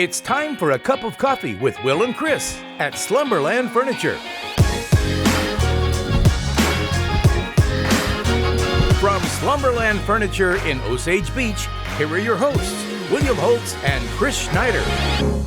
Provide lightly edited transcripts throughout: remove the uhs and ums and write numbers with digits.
It's time for a cup of coffee with Will and Chris at Slumberland Furniture. From Slumberland Furniture in Osage Beach, here are your hosts, William Holtz and Chris Schneider.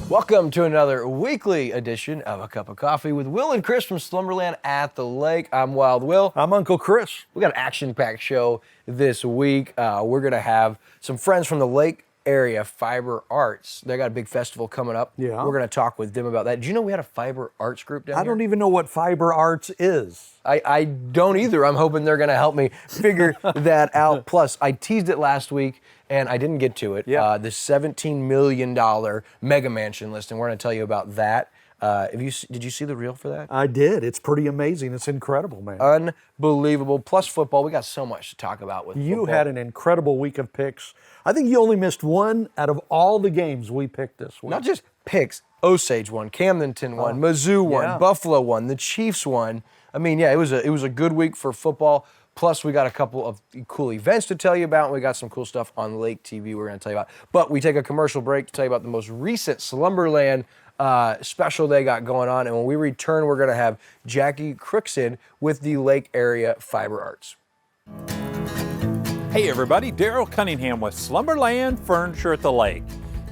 Welcome to another weekly edition of A Cup of Coffee with Will and Chris from Slumberland at the Lake. I'm Wild Will. I'm Uncle Chris. We got an action-packed show this week. We're going to have some friends from the Lake area, Fiber Arts. They got a big festival coming up. Yeah. We're going to talk with them about that. Did you know we had a Fiber Arts group down here? I don't even know what Fiber Arts is. I don't either. I'm hoping they're going to help me figure that out. Plus, I teased it last week, and I didn't get to it. Yeah. The $17 million mega mansion list, and we're going to tell you about that. Did you see the reel for that? I did. It's pretty amazing. It's incredible, man. Unbelievable. Plus football. We got so much to talk about with You football. had an incredible week of picks. I think you only missed one out of all the games we picked this week. Not just picks. Osage won, Camdenton won, Mizzou won, yeah. Buffalo won, the Chiefs won. I mean, yeah, it was a good week for football. Plus, we got a couple of cool events to tell you about, and we got some cool stuff on Lake TV we're going to tell you about. But we take a commercial break to tell you about the most recent Slumberland special they got going on. And when we return, we're going to have Jackie Crookson with the Lake Area Fiber Arts. Hey everybody, Daryl Cunningham with Slumberland Furniture at the Lake.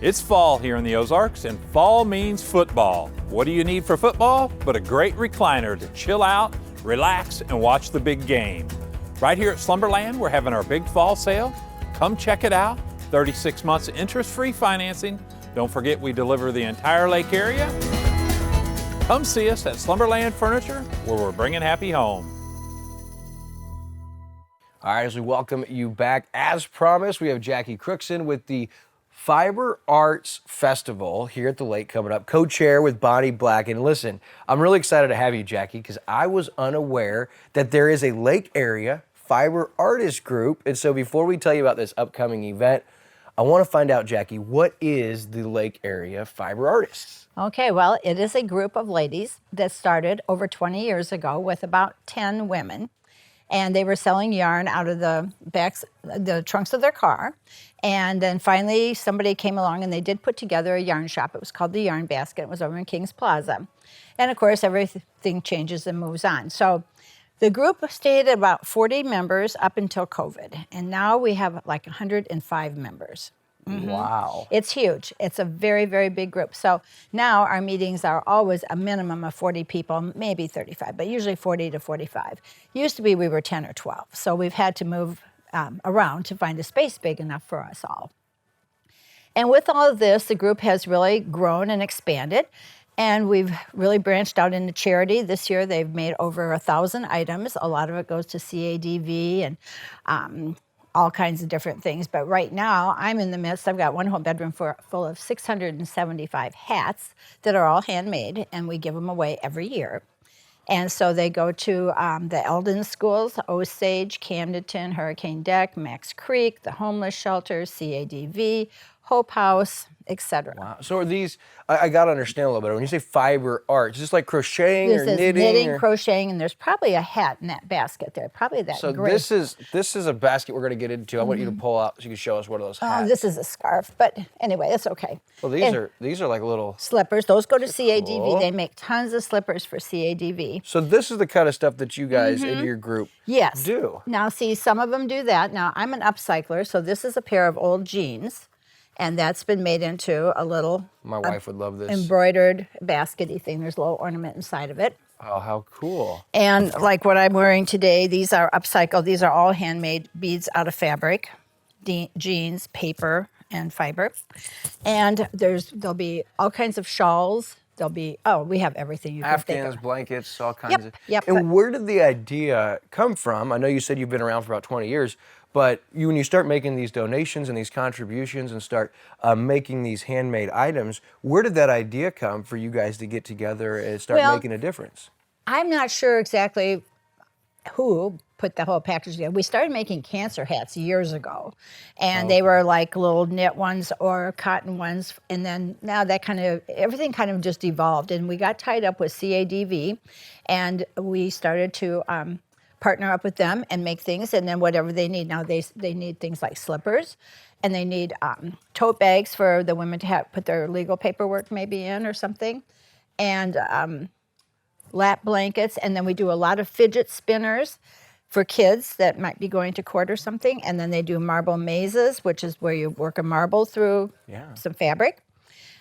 It's fall here in the Ozarks, and fall means football. What do you need for football but a great recliner to chill out, relax, and watch the big game? Right here at Slumberland, we're having our big fall sale. Come check it out. 36 months interest-free financing. Don't forget we deliver the entire lake area. Come see us at Slumberland Furniture, where we're bringing happy home. All right, as we welcome you back, as promised, we have Jackie Crookson with the Fiber Arts Festival here at the Lake coming up, co-chair with Bonnie Black. And listen, I'm really excited to have you, Jackie, because I was unaware that there is a Lake Area Fiber Artist group. And so before we tell you about this upcoming event, I want to find out, Jackie, what is the Lake Area Fiber Artists? Okay, well, it is a group of ladies that started over 20 years ago with about 10 women. And they were selling yarn out of the trunks of their car. And then finally somebody came along and they did put together a yarn shop. It was called the Yarn Basket. It was over in Kings Plaza. And of course, everything changes and moves on. So the group stayed at about 40 members up until COVID. And now we have like 105 members. Mm-hmm. Wow. It's huge. It's a very, very big group. So now our meetings are always a minimum of 40 people, maybe 35, but usually 40 to 45. Used to be we were 10 or 12. So we've had to move around to find a space big enough for us all. And with all of this, the group has really grown and expanded. And we've really branched out into charity. This year they've made over 1,000 items. A lot of it goes to CADV and all kinds of different things. But right now, I'm in the midst, I've got one whole bedroom full of 675 hats that are all handmade, and we give them away every year. And so they go to the Eldon schools, Osage, Camdenton, Hurricane Deck, Max Creek, the homeless shelter, CADV, Hope House, etc. Wow. So are these, I got to understand a little bit. When you say fiber arts, is this like crocheting This or is knitting? knitting, crocheting, and there's probably a hat in that basket there. Probably that So gray. this is a basket we're going to get into. I want you to pull out so you can show us one of those hats. Oh, this is a scarf, but anyway, it's okay. Well, these are like little Slippers. Those go to CADV. cool. They make tons of slippers for CADV. So this is the kind of stuff that you guys in your group Yes. do. Now, see, some of them do that. Now, I'm an upcycler, so this is a pair of old jeans, and that's been made into a little My wife would love this. embroidered baskety thing. There's a little ornament inside of it. Oh, how cool. And like what I'm wearing today, these are upcycled. These are all handmade beads out of fabric, jeans, paper, and fiber. And there'll be all kinds of shawls. There'll be, we have everything you can think Afghans, of. blankets, all kinds of. Yep. And where did the idea come from? I know you said you've been around for about 20 years, but when you start making these donations and these contributions and start making these handmade items, where did that idea come for you guys to get together and start making a difference? I'm not sure exactly who put the whole package together. We started making cancer hats years ago, and they were like little knit ones or cotton ones, and then now that everything kind of just evolved, and we got tied up with CADV, and we started to partner up with them and make things, and then whatever they need. Now they need things like slippers, and they need tote bags for the women to put their legal paperwork maybe in or something, and lap blankets, and then we do a lot of fidget spinners for kids that might be going to court or something, and then they do marble mazes, which is where you work a marble through some fabric.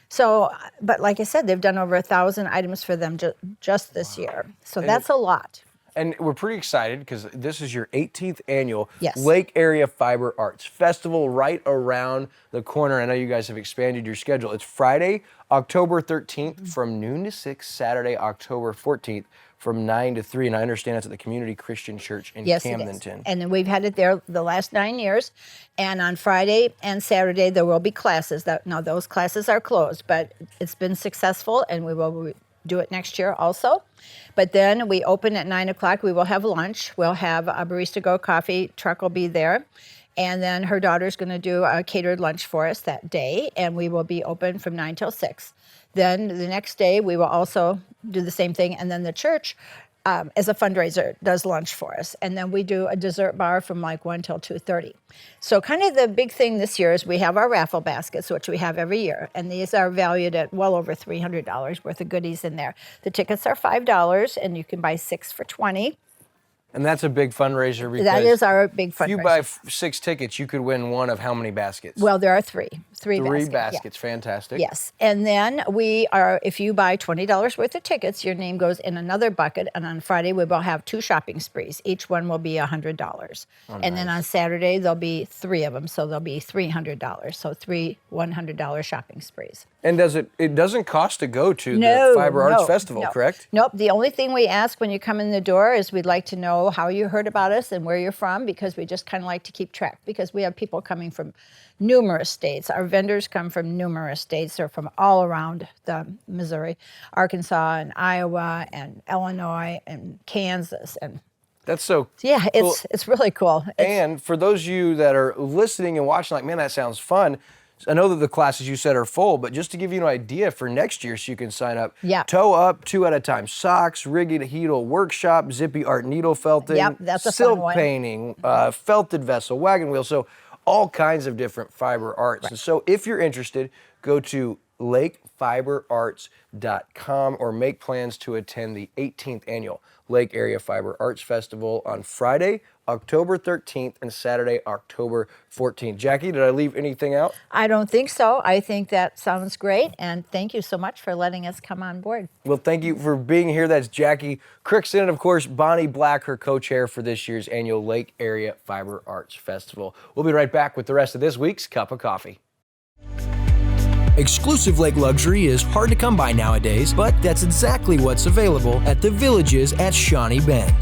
So, but like I said, they've done over 1,000 items for them just this year. So that's a lot. And we're pretty excited because this is your 18th annual Yes. Lake Area Fiber Arts Festival right around the corner. I know you guys have expanded your schedule. It's Friday, October 13th from noon to 6, Saturday, October 14th from 9 to 3. And I understand it's at the Community Christian Church in Camdenton. It is. And we've had it there the last 9 years. And on Friday and Saturday, there will be classes. Now, those classes are closed, but it's been successful, and we will do it next year also. But then we open at 9 o'clock. We will have lunch. We'll have a Barista Go coffee truck will be there. And then her daughter's going to do a catered lunch for us that day. And we will be open from 9 till 6. Then the next day, we will also do the same thing. And then the church, as a fundraiser, does lunch for us. And then we do a dessert bar from like 1 till 2:30. So kind of the big thing this year is we have our raffle baskets, which we have every year. And these are valued at well over $300 worth of goodies in there. The tickets are $5, and you can buy 6 for $20. And that's a big fundraiser because That is our big fundraiser. if you buy 6 tickets, you could win one of how many baskets? Well, there are three Three baskets. baskets. Yeah. Fantastic. Yes. And then if you buy $20 worth of tickets, your name goes in another bucket. And on Friday, we will have 2 shopping sprees. Each one will be $100. And then on Saturday, there'll be 3 of them. So there'll be $300. So 3 $100 shopping sprees. And it doesn't cost to go to the Fiber Arts Festival, correct? Nope. The only thing we ask when you come in the door is we'd like to know how you heard about us and where you're from, because we just kind of like to keep track, because we have people coming from numerous states. Our vendors come from numerous states. They're from all around the Missouri, Arkansas, and Iowa, and Illinois, and Kansas, and That's so yeah, cool. it's really cool. And for those of you that are listening and watching, like, man, that sounds fun. I know that the classes you said are full, but just to give you an idea for next year so you can sign up. Yeah. Toe up, 2 at a time. Socks, rigging, heedle, workshop, zippy art, needle felting. Yep, that's a silk fun one. painting, felted vessel, wagon wheel. So all kinds of different fiber arts. Right. And so if you're interested, go to lakefiberarts.com or make plans to attend the 18th annual Lake Area Fiber Arts Festival on Friday, October 13th and Saturday, October 14th. Jackie, did I leave anything out? I don't think so. I think that sounds great, and thank you so much for letting us come on board. Well, thank you for being here. That's Jackie Crookston, and of course, Bonnie Black, her co-chair for this year's annual Lake Area Fiber Arts Festival. We'll be right back with the rest of this week's Cup of Coffee. Exclusive lake luxury is hard to come by nowadays, but that's exactly what's available at the Villages at Shawnee Bend.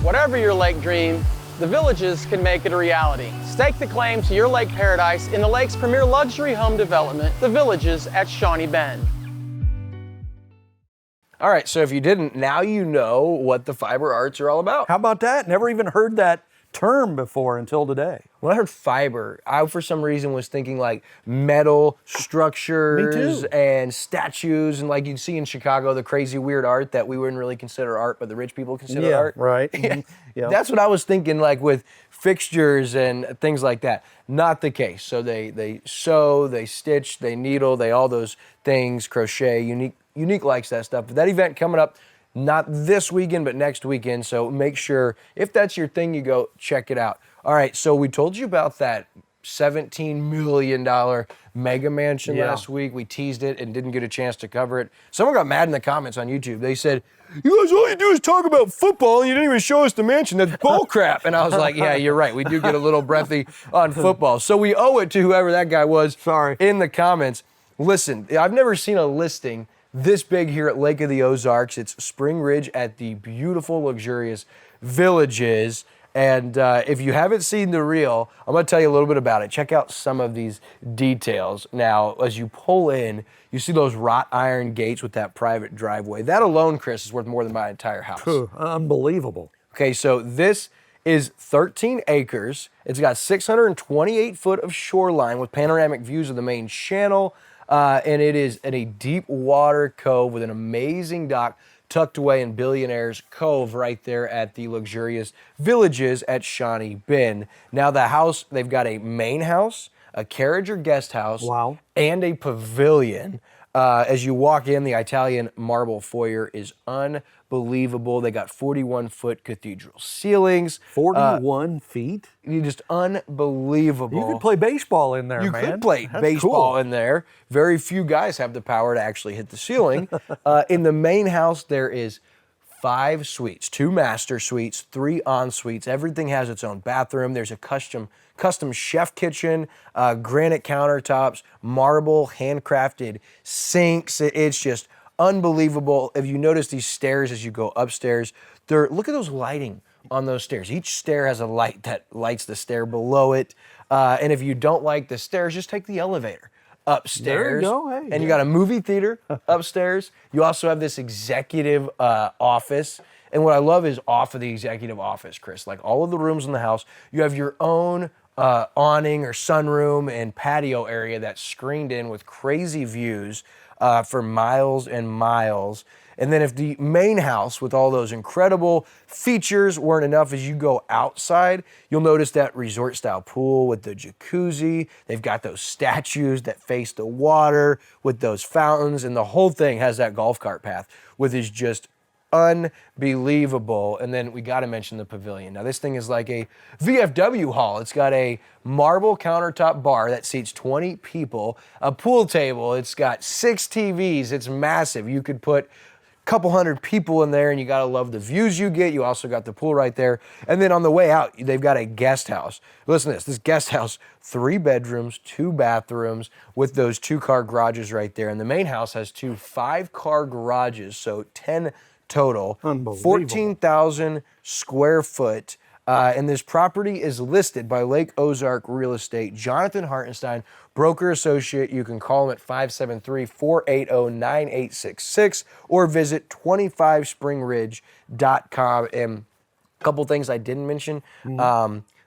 Whatever your lake dream, the Villages can make it a reality. Stake the claim to your lake paradise in the lake's premier luxury home development, the Villages at Shawnee Bend. All right, so if you didn't, now you know what the fiber arts are all about. How about that? Never even heard that term before until today. When I heard fiber, I for some reason was thinking like metal structures Me too. and statues, and like you'd see in Chicago, the crazy weird art that we wouldn't really consider art, but the rich people consider art. right. Yeah. Yeah. That's what I was thinking, like with fixtures and things like that. Not the case. So they sew, they stitch, they needle, they all those things, crochet, Unique likes that stuff. But that event coming up, not this weekend, but next weekend. So make sure, if that's your thing, you go check it out. All right, so we told you about that $17 million mega mansion last week. We teased it and didn't get a chance to cover it. Someone got mad in the comments on YouTube. They said, you guys, all you do is talk about football and you didn't even show us the mansion. That's bull crap. And I was like, yeah, you're right. We do get a little breathy on football. So we owe it to whoever that guy was in the comments. Listen, I've never seen a listing this big here at Lake of the Ozarks. It's Spring Ridge at the beautiful, luxurious Villages. And if you haven't seen the reel, I'm going to tell you a little bit about it. Check out some of these details. Now, as you pull in, you see those wrought iron gates with that private driveway. That alone, Chris, is worth more than my entire house. Unbelievable. Okay, so this is 13 acres. It's got 628 foot of shoreline with panoramic views of the main channel. And it is in a deep water cove with an amazing dock tucked away in Billionaire's Cove right there at the luxurious Villages at Shawnee Bend. Now the house, they've got a main house, a carriage or guest house, Wow. and a pavilion. As you walk in, the Italian marble foyer is unbelievable. They got 41-foot cathedral ceilings. 41 feet? Just unbelievable. You could play baseball in there, You man. could play That's baseball cool. in there. Very few guys have the power to actually hit the ceiling. In the main house, there is 5 suites, 2 master suites, 3 en-suites. Everything has its own bathroom. There's a custom chef kitchen, granite countertops, marble, handcrafted sinks. It's just unbelievable. If you notice these stairs as you go upstairs, look at those lighting on those stairs. Each stair has a light that lights the stair below it. And if you don't like the stairs, just take the elevator upstairs. There you go. Hey, and you got a movie theater upstairs. You also have this executive office. And what I love is off of the executive office, Chris, like all of the rooms in the house, you have your own awning or sunroom and patio area that's screened in with crazy views for miles and miles. And then if the main house with all those incredible features weren't enough, as you go outside, you'll notice that resort style pool with the jacuzzi. They've got those statues that face the water with those fountains, and the whole thing has that golf cart path, which is just unbelievable. And then we got to mention the pavilion. Now this thing is like a VFW hall. It's got a marble countertop bar that seats 20 people, a pool table. It's got 6 TVs. It's massive. You could put couple hundred people in there, and you gotta love the views you get. You also got the pool right there. And then on the way out, they've got a guest house. Listen to this guest house, 3 bedrooms, 2 bathrooms with those 2-car garages right there. And the main house has 2 5-car garages, so 10 total. Unbelievable. 14,000 square foot. And this property is listed by Lake Ozark Real Estate. Jonathan Hartenstein, broker associate. You can call him at 573-480-9866 or visit 25springridge.com. And a couple things I didn't mention.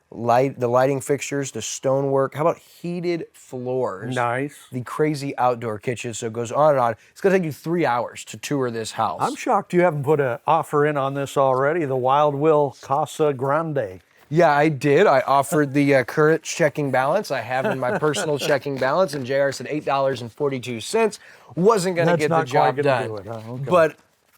The lighting fixtures, the stonework. How about heated floors? Nice. The crazy outdoor kitchen. So it goes on and on. It's going to take you 3 hours to tour this house. I'm shocked you haven't put an offer in on this already, the Wild Will Casa Grande. Yeah, I did. I offered the current checking balance I have in my personal checking balance, and JR said $8.42. Wasn't going to get the job done. Do it, huh? Okay. But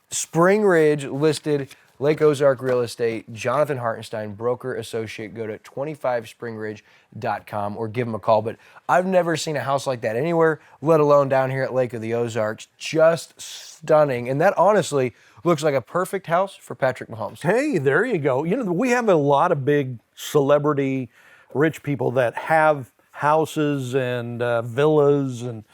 Spring Ridge listed Lake Ozark Real Estate, Jonathan Hartenstein, broker associate. Go to 25springridge.com or give him a call. But I've never seen a house like that anywhere, let alone down here at Lake of the Ozarks. Just stunning. And that honestly looks like a perfect house for Patrick Mahomes. Hey, there you go. You know, we have a lot of big celebrity rich people that have houses and villas and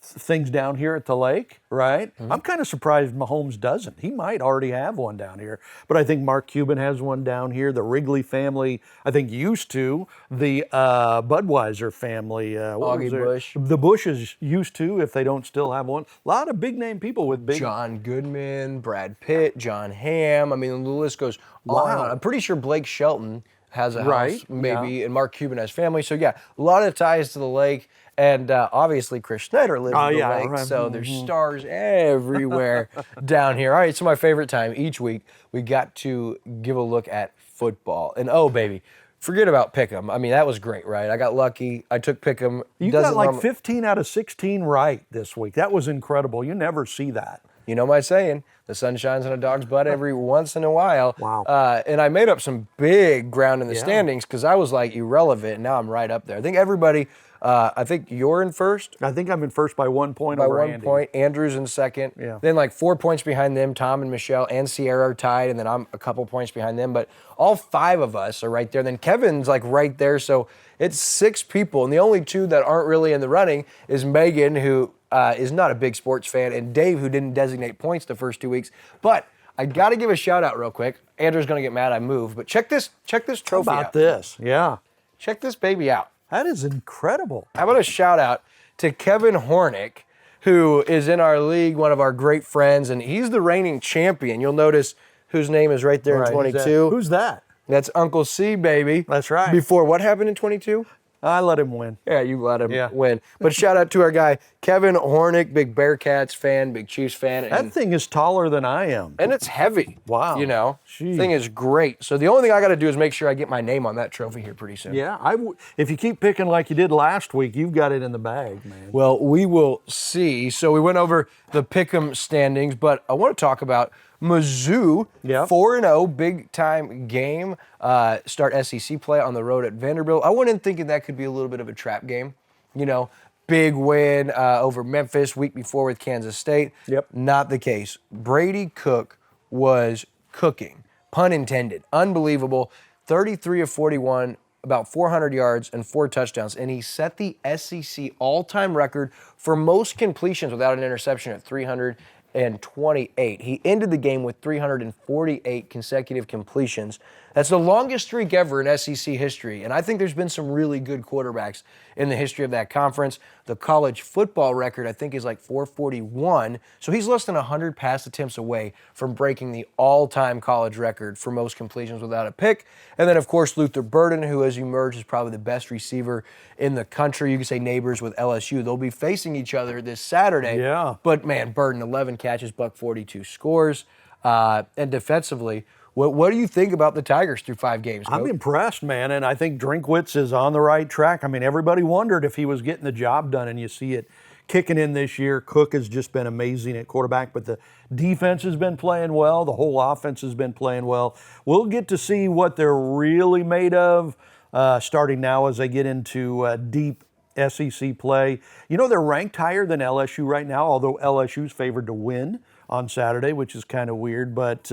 things down here at the lake, right? Mm-hmm. I'm kind of surprised Mahomes doesn't. He might already have one down here, but I think Mark Cuban has one down here. The Wrigley family, I think, used to. The Budweiser family, Augie Bush. The Bushes used to, if they don't still have one. A lot of big name people with big. John Goodman, Brad Pitt, John Hamm. I mean, the list goes on and on. I'm pretty sure Blake Shelton has a house, maybe, and Mark Cuban has family. So yeah, a lot of ties to the lake. And obviously Chris Schneider lives at the lake, right. so there's stars everywhere down here. All right, so my favorite time each week, we got to give a look at football. And oh, baby, forget about Pick'em. I mean, that was great, right? I got lucky. I took Pick'em. You got like 15 out of 16 right this week. That was incredible. You never see that. You know my saying, the sun shines on a dog's butt every once in a while. Wow. And I made up some big ground in the standings because I was like irrelevant, and now I'm right up there. I think everybody, I think you're in first. I think I'm in first by 1 point By over 1 Andy. point. Andrew's in second. Yeah. Then like 4 points behind them, Tom and Michelle and Sierra are tied, and then I'm a couple points behind them. But all 5 of us are right there. Then Kevin's like right there. So it's 6 people, and the only 2 that aren't really in the running is Megan, who is not a big sports fan, and Dave, who didn't designate points the first 2 weeks. But I got to give a shout out real quick. Andrew's going to get mad I moved, but check this trophy How about out. this? Yeah. Check this baby out. That is incredible. How about a shout out to Kevin Hornick, who is in our league, one of our great friends, and he's the reigning champion. You'll notice whose name is right there in 22. Who's that? That's Uncle C, baby. That's right. Before what happened in 22? I let him win. Yeah, you let him Yeah. win. But shout out to our guy, Kevin Hornick, big Bearcats fan, big Chiefs fan. That thing is taller than I am. And it's heavy. Wow. You know, Jeez. thing is great. So the only thing I got to do is make sure I get my name on that trophy here pretty soon. Yeah, if you keep picking like you did last week, you've got it in the bag, man. Well, we will see. So we went over the Pick'em standings, but I want to talk about Mizzou, Yep. 4-0, big time game. Start SEC play on the road at Vanderbilt. I went in thinking that could be a little bit of a trap game. You know, big win over Memphis week before with Kansas State. Yep. Not the case. Brady Cook was cooking, pun intended. Unbelievable. 33 of 41, about 400 yards and 4 touchdowns. And he set the SEC all-time record for most completions without an interception at 328. He ended the game with 348 consecutive completions. That's the longest streak ever in SEC history. And I think there's been some really good quarterbacks in the history of that conference. The college football record, I think, is like 441. So he's less than 100 pass attempts away from breaking the all-time college record for most completions without a pick. And then, of course, Luther Burden, who has emerged as probably the best receiver in the country. You could say neighbors with LSU. They'll be facing each other this Saturday. Yeah. But, man, Burden, 11 catches, $142 scores. And defensively, what do you think about the Tigers through 5 games, I'm Coach? impressed, man, and I think Drinkwitz is on the right track. I mean, everybody wondered if he was getting the job done, and you see it kicking in this year. Cook has just been amazing at quarterback, but the defense has been playing well. The whole offense has been playing well. We'll get to see what they're really made of starting now as they get into deep SEC play. You know, they're ranked higher than LSU right now, although LSU's favored to win on Saturday, which is kind of weird. But,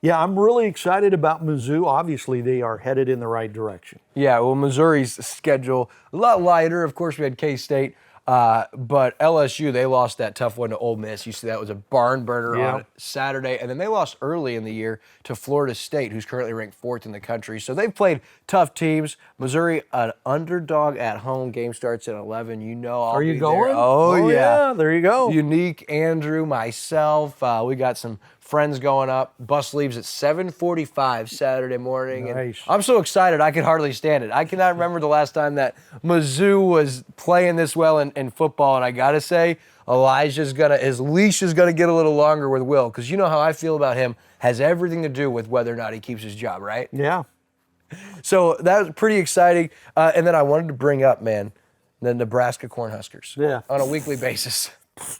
yeah, I'm really excited about Mizzou. Obviously, they are headed in the right direction. Yeah, well, Missouri's schedule a lot lighter. Of course, we had K-State, but LSU, they lost that tough one to Ole Miss. You see that was a barn burner Yeah. on Saturday, and then they lost early in the year to Florida State, who's currently ranked 4th in the country. So they've played tough teams. Missouri, an underdog at home. Game starts at 11. You know I'll Are you be going? there. Oh, yeah. There you go. Unique, Andrew, myself. We got some friends going up. Bus leaves at 7:45 Saturday morning. And Nice. I'm so excited I can hardly stand it. I cannot remember the last time that Mizzou was playing this well in football. And I got to say, his leash is going to get a little longer with Will, because you know how I feel about him. Has everything to do with whether or not he keeps his job, right? Yeah. So that was pretty exciting. And then I wanted to bring up, man, the Nebraska Cornhuskers. Yeah. On a weekly basis.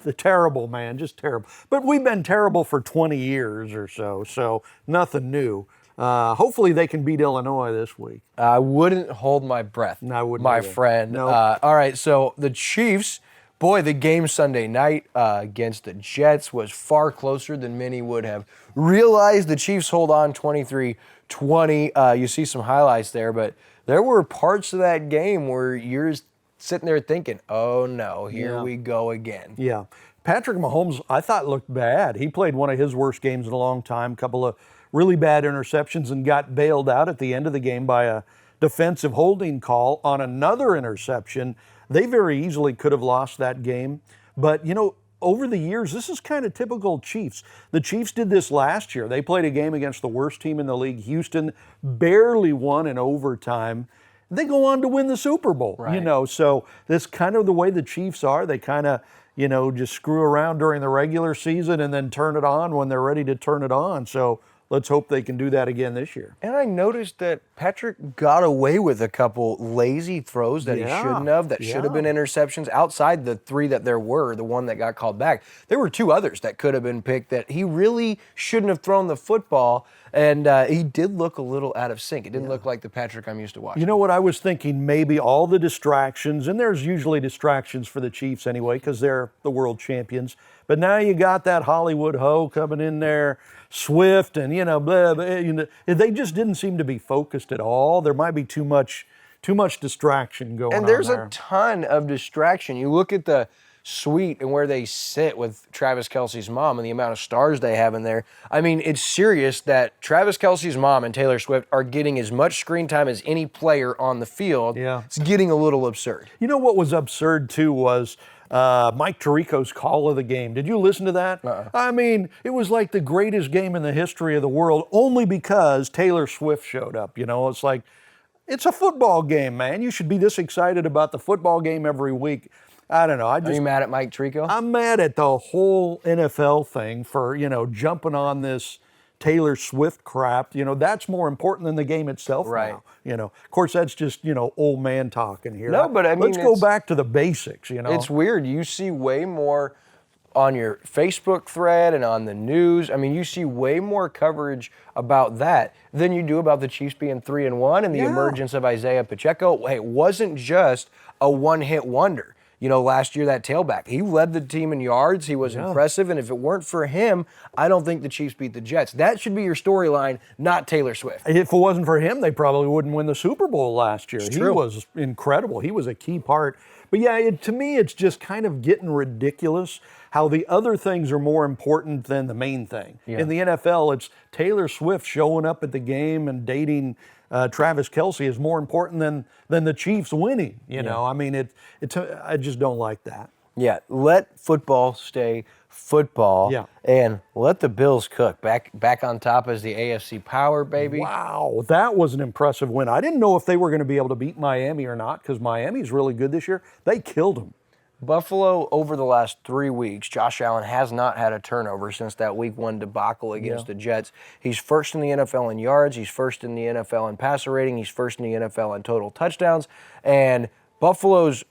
The terrible, man, just terrible. But we've been terrible for 20 years or so nothing new. Hopefully they can beat Illinois this week. I wouldn't hold my breath, No, I wouldn't my either. friend. Nope. All right, so the Chiefs, boy, the game Sunday night against the Jets was far closer than many would have realized. The Chiefs hold on 23-20. You see some highlights there, but there were parts of that game where you're sitting there thinking, oh no, here we go again. Yeah. Patrick Mahomes, I thought, looked bad. He played one of his worst games in a long time, a couple of really bad interceptions, and got bailed out at the end of the game by a defensive holding call on another interception. They very easily could have lost that game. But, you know, over the years, this is kind of typical Chiefs. The Chiefs did this last year. They played a game against the worst team in the league, Houston, barely won in overtime. They go on to win the Super Bowl, you know. So that's kind of the way the Chiefs are. They kind of, you know, just screw around during the regular season and then turn it on when they're ready to turn it on. So let's hope they can do that again this year. And I noticed that Patrick got away with a couple lazy throws that he shouldn't have, that should have been interceptions. Outside the 3 that there were, the one that got called back, there were 2 others that could have been picked that he really shouldn't have thrown the football. And he did look a little out of sync. It didn't look like the Patrick I'm used to watching. You know what I was thinking? Maybe all the distractions, and there's usually distractions for the Chiefs anyway because they're the world champions. But now you got that Hollywood hoe coming in there, Swift, and, you know, blah, blah, you know, they just didn't seem to be focused at all. There might be too much distraction going on And there's there. a ton of distraction. You look at the suite and where they sit with Travis Kelce's mom and the amount of stars they have in there. I mean, it's serious that Travis Kelce's mom and Taylor Swift are getting as much screen time as any player on the field. Yeah. It's getting a little absurd. You know what was absurd too was Mike Tirico's call of the game. Did you listen to that? I mean, it was like the greatest game in the history of the world only because Taylor Swift showed up. It's like, it's a football game, man. You should be this excited about the football game every week. I don't know. Are you mad at Mike Tirico? I'm mad at the whole NFL thing for, jumping on this Taylor Swift crap. That's more important than the game itself Right. now. Of course, that's just, old man talking here. No, but I mean, let's go back to the basics, It's weird. You see way more on your Facebook thread and on the news. I mean, you see way more coverage about that than you do about the Chiefs being 3-1 and the emergence of Isaiah Pacheco. Hey, it wasn't just a one-hit wonder. Last year, that tailback, he led the team in yards. He was impressive. And if it weren't for him, I don't think the Chiefs beat the Jets. That should be your storyline, not Taylor Swift. If it wasn't for him, they probably wouldn't win the Super Bowl last year. It's true. He was incredible. He was a key part. But yeah, to me, it's just kind of getting ridiculous how the other things are more important than the main thing. Yeah. In the NFL, it's Taylor Swift showing up at the game and dating Travis Kelce is more important than the Chiefs winning. I mean, I just don't like that. Yeah, let football stay football. Yeah. And let the Bills cook. Back on top as the AFC power, baby. Wow, that was an impressive win. I didn't know if they were going to be able to beat Miami or not because Miami's really good this year. They killed them. Buffalo, over the last 3 weeks, Josh Allen has not had a turnover since that Week 1 debacle against the Jets. He's first in the NFL in yards. He's first in the NFL in passer rating. He's first in the NFL in total touchdowns. And Buffalo's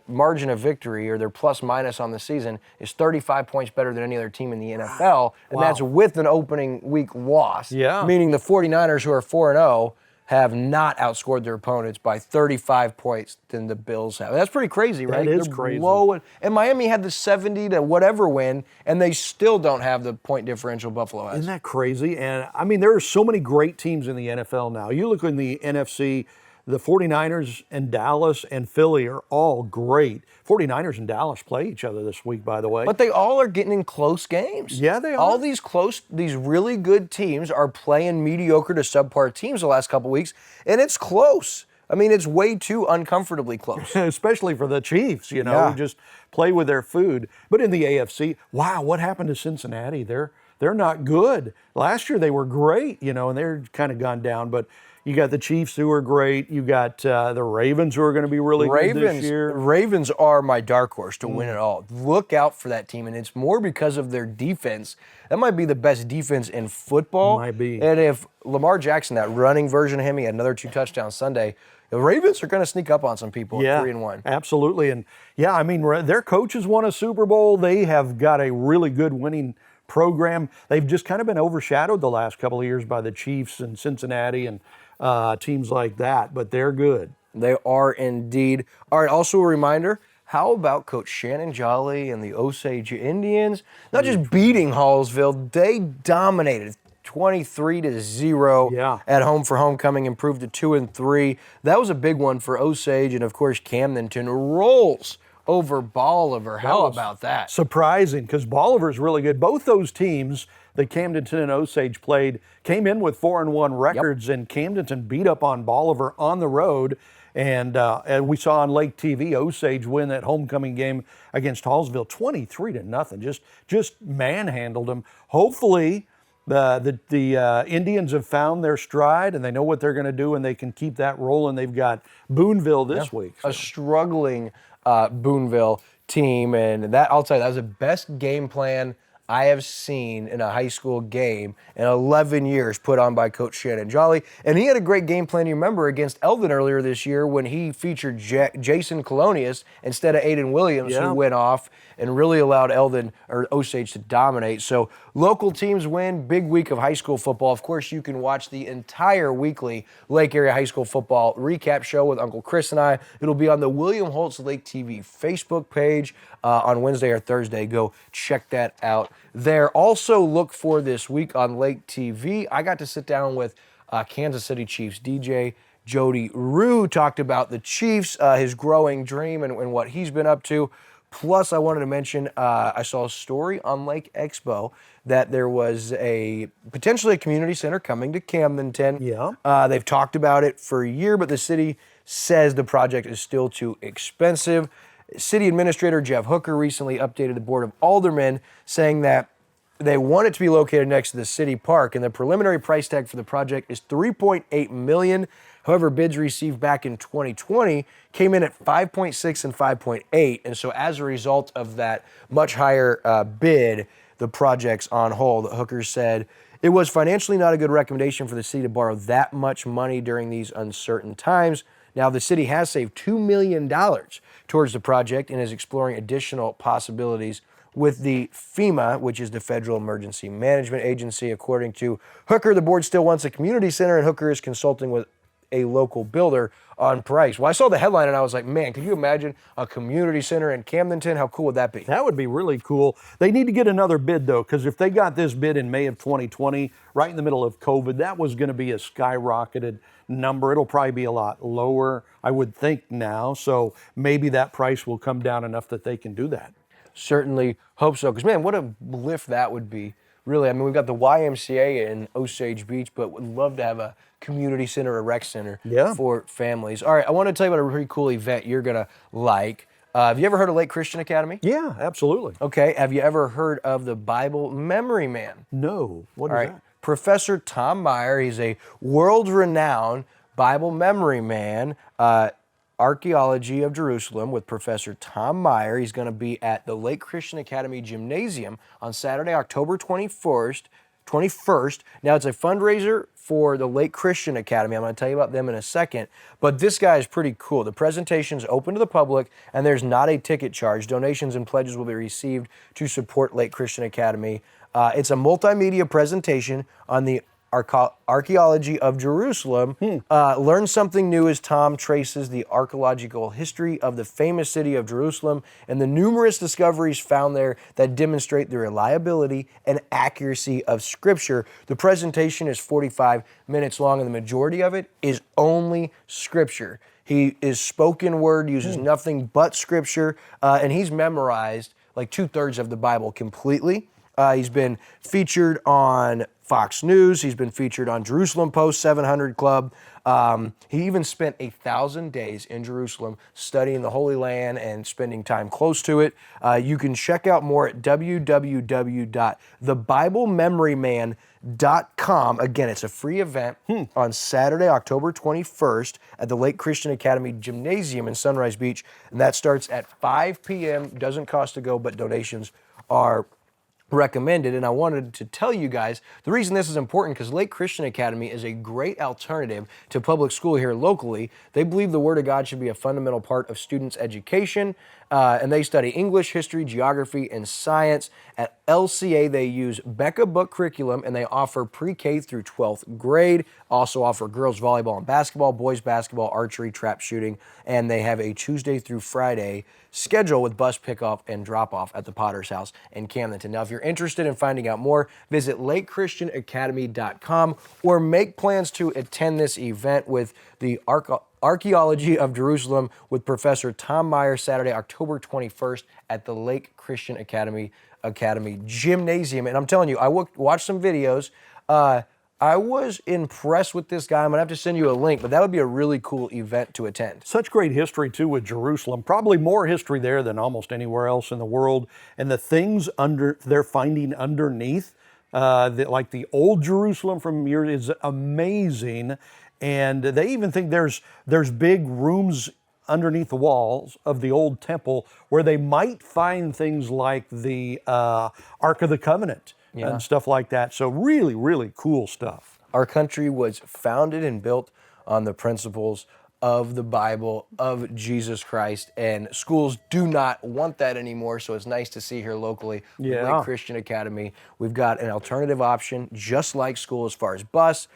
margin of victory, or their plus-minus on the season, is 35 points better than any other team in the NFL. And that's with an opening week loss. Yeah. Meaning the 49ers, who are 4-0, have not outscored their opponents by 35 points than the Bills have. That's pretty crazy, right? That is They're crazy. And Miami had the 70 to whatever win, and they still don't have the point differential Buffalo has. Isn't that crazy? And I mean, there are so many great teams in the NFL now. You look in the NFC, the 49ers and Dallas and Philly are all great. 49ers and Dallas play each other this week, by the way. But they all are getting in close games. Yeah, they are. All these really good teams are playing mediocre to subpar teams the last couple weeks, and it's close. I mean, it's way too uncomfortably close. Especially for the Chiefs, who just play with their food. But in the AFC, wow, what happened to Cincinnati? They're not good. Last year they were great, and they're kind of gone down. But you got the Chiefs who are great. You got the Ravens who are going to be really good this year. Ravens are my dark horse to win it all. Look out for that team, and it's more because of their defense. That might be the best defense in football. Might be. And if Lamar Jackson, that running version of him, he had another 2 touchdowns Sunday, the Ravens are going to sneak up on some people at 3-1. Absolutely. And I mean, their coaches won a Super Bowl. They have got a really good winning program. They've just kind of been overshadowed the last couple of years by the Chiefs and Cincinnati and teams like that, but they're good. They are indeed. All right, also a reminder, how about Coach Shannon Jolly and the Osage Indians? Not just beating Hallsville, they dominated 23-0 at home for homecoming, improved to 2-3. That was a big one for Osage, and of course Camdenton rolls over Bolivar. How about that? Surprising, because Bolivar's really good. Both those teams that Camdenton and Osage played came in with 4-1 records, and Camdenton beat up on Bolivar on the road. And we saw on Lake TV Osage win that homecoming game against Hallsville 23-0. Just manhandled them. Hopefully, the Indians have found their stride and they know what they're going to do, and they can keep that rolling. They've got Boonville this week. A struggling Boonville team, and that, I'll tell you, that was the best game plan I have seen in a high school game in 11 years put on by Coach Shannon Jolly. And he had a great game plan, you remember, against Eldon earlier this year when he featured Jason Colonius instead of Aiden Williams, who went off and really allowed Eldon or Osage to dominate. So local teams win, big week of high school football. Of course, you can watch the entire weekly Lake Area High School football recap show with Uncle Chris and I. It'll be on the William Holtz Lake TV Facebook page on Wednesday or Thursday. Go check that out there. Also look for this week on Lake TV. I got to sit down with Kansas City Chiefs DJ Jody Rue, talked about the Chiefs, his growing dream and what he's been up to. Plus, I wanted to mention, I saw a story on Lake Expo that there was potentially a community center coming to Camdenton. Yeah. They've talked about it for a year, but the city says the project is still too expensive. City Administrator Jeff Hooker recently updated the Board of Aldermen saying that they want it to be located next to the city park, and the preliminary price tag for the project is $3.8 million. However, bids received back in 2020 came in at 5.6 and 5.8, and so as a result of that much higher bid, the project's on hold. Hooker said it was financially not a good recommendation for the city to borrow that much money during these uncertain times. Now, the city has saved $2 million towards the project and is exploring additional possibilities with the FEMA, which is the Federal Emergency Management Agency. According to Hooker, the board still wants a community center, and Hooker is consulting with a local builder on price. Well, I saw the headline and I was like, man, could you imagine a community center in Camdenton? How cool would that be? That would be really cool. They need to get another bid, though, because if they got this bid in May of 2020, right in the middle of COVID, that was going to be a skyrocketed number. It'll probably be a lot lower, I would think, now. So maybe that price will come down enough that they can do that. Certainly hope so, because man, what a lift that would be. Really, I mean, we've got the YMCA in Osage Beach, but would love to have a community center, a rec center for families. All right, I want to tell you about a really cool event you're going to like. Have you ever heard of Lake Christian Academy? Yeah, absolutely. Okay, have you ever heard of the Bible Memory Man? No, what is that? Professor Tom Meyer, he's a world-renowned Bible memory man, Archaeology of Jerusalem with Professor Tom Meyer. He's going to be at the Lake Christian Academy Gymnasium on Saturday, October 21st. Now, it's a fundraiser for the Lake Christian Academy. I'm going to tell you about them in a second, but this guy is pretty cool. The presentation's open to the public, and there's not a ticket charge. Donations and pledges will be received to support Lake Christian Academy. It's a multimedia presentation on the Archaeology of Jerusalem. Learn something new as Tom traces the archaeological history of the famous city of Jerusalem and the numerous discoveries found there that demonstrate the reliability and accuracy of Scripture. The presentation is 45 minutes long, and the majority of it is only Scripture. He is spoken word, uses nothing but Scripture, and he's memorized like 2/3 of the Bible completely. He's been featured on Fox News. He's been featured on Jerusalem Post 700 Club. He even spent 1,000 days in Jerusalem studying the Holy Land and spending time close to it. You can check out more at www.thebiblememoryman.com. Again, it's a free event on Saturday, October 21st at the Lake Christian Academy Gymnasium in Sunrise Beach. And that starts at 5 p.m. Doesn't cost to go, but donations are recommended. And I wanted to tell you guys the reason this is important, because Lake Christian Academy is a great alternative to public school here locally. They believe the Word of God should be a fundamental part of students' education, and they study English, history, geography, and science. At LCA, they use Becca book curriculum, and they offer pre-K through 12th grade. Also offer girls volleyball and basketball, boys basketball, archery, trap shooting, and they have a Tuesday through Friday schedule with bus pickup and drop-off at the Potter's House in Camdenton. Now, if you're interested in finding out more, visit lakechristianacademy.com or make plans to attend this event with the Archaeology of Jerusalem with Professor Tom Meyer, Saturday, October 21st at the Lake Christian Academy Gymnasium. And I'm telling you, I watched some videos. I was impressed with this guy. I'm going to have to send you a link, but that would be a really cool event to attend. Such great history, too, with Jerusalem. Probably more history there than almost anywhere else in the world. And the things they're finding underneath, like the old Jerusalem from here, is amazing. And they even think there's big rooms underneath the walls of the old temple where they might find things like the Ark of the Covenant and stuff like that. So really, really cool stuff. Our country was founded and built on the principles of the Bible, of Jesus Christ, and schools do not want that anymore, so it's nice to see here locally with Lake Christian Academy. We've got an alternative option, just like school, as far as bus,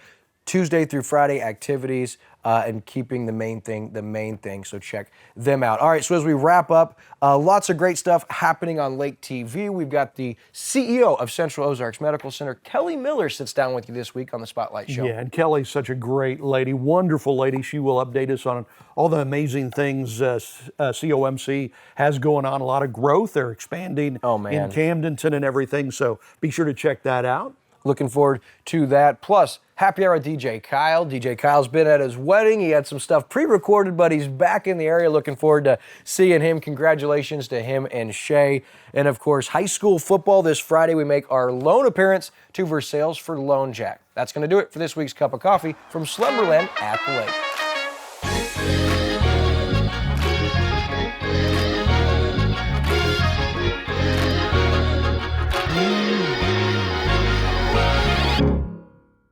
Tuesday through Friday activities, and keeping the main thing, so check them out. All right, so as we wrap up, lots of great stuff happening on Lake TV. We've got the CEO of Central Ozarks Medical Center, Kelly Miller, sits down with you this week on the Spotlight Show. Yeah, and Kelly's such a great lady, wonderful lady. She will update us on all the amazing things COMC has going on, a lot of growth. They're expanding in Camdenton and everything, so be sure to check that out. Looking forward to that. Plus, happy hour with DJ Kyle. DJ Kyle's been at his wedding. He had some stuff pre-recorded, but he's back in the area. Looking forward to seeing him. Congratulations to him and Shay. And of course, high school football this Friday. We make our lone appearance to Versailles for Lone Jack. That's going to do it for this week's Cup of Coffee from Slumberland at the Lake.